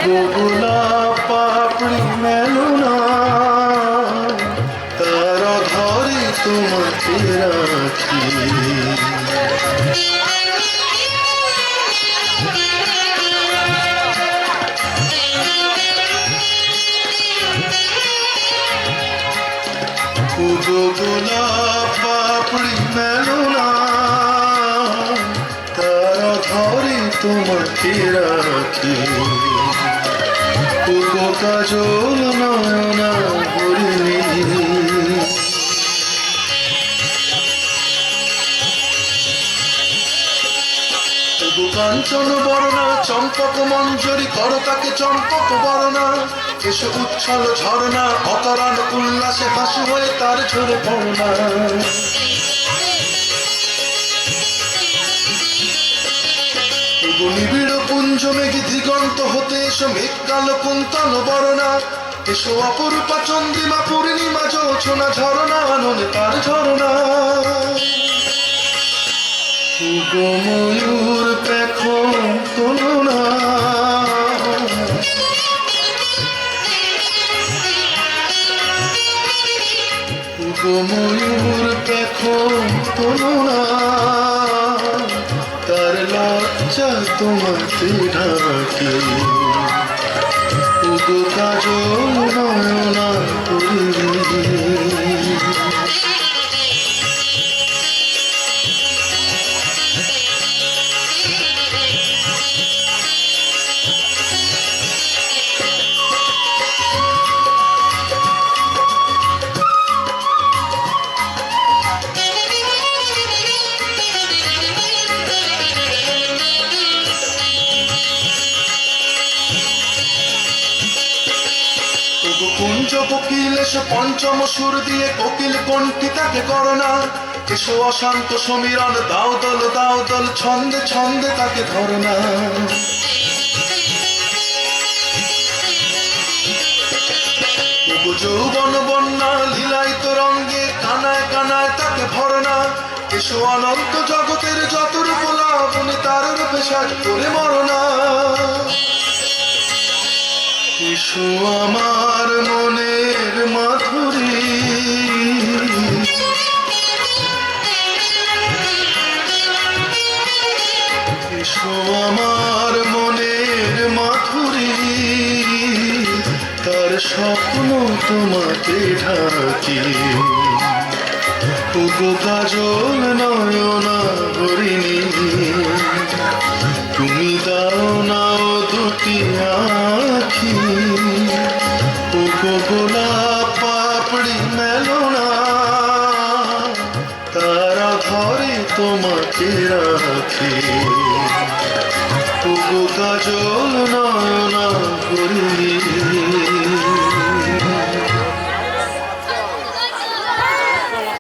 গোলাপ পাপড়ি মেলো না, তারা ধরে তোমাকে রাখি। গোলাপ পাপড়ি মেলো না, তারা ধরে তোমাকে রাখি। কাজল নয়না হরিণী, কাঞ্চন বর্ণা চম্পক মঞ্জরি কর তাকে চম্পক বর্ণা। এসো উচ্ছল ঝর্ণা অতরান উল্লাসে হাসি হয়ে তার ঝরে পড়না। নিবিড় পুঞ্জ মেঘি দিগন্ত হতে এসো মেঘ কালো কুন্তল বর্ণা। এসো অপরূপা চন্দ্রিমা পূর্ণিমা জোছনা ঝরনা আনন্দে তার ঝরনা। ময়ূর পেখম তোলো না, ময়ূর পেখম তোলো না, তার লজ্জা তোমাকে ঢাকে। কাজল নয়না হরিণী, কুঞ্জ কোকিল এসো পঞ্চম সুর দিয়ে কোকিল কণ্ঠী তাকে করোনা। এসো অশান্ত সমীরণ দাও দল ছন্দে ছন্দে তাকে ধরনা। যৌবন বন্যা লীলায়িত রঙ্গে কানায় কানায় তাকে ভরনা। এসো অনন্ত জগতের যত রূপ লাবণী তার রূপে সাজ করে মরনা। এসো আমার মনের মাধুরী, এসো আমার মনের মাধুরী, তার স্বপ্ন তোমাকে ঢাকি। কাজল নয়না হরিণী, তুমি দাও নাও দুটি আখি। গোলাপ পাপড়ি মেলো না, তারা ধরে তোমাকে রাখি। কাজল নয়না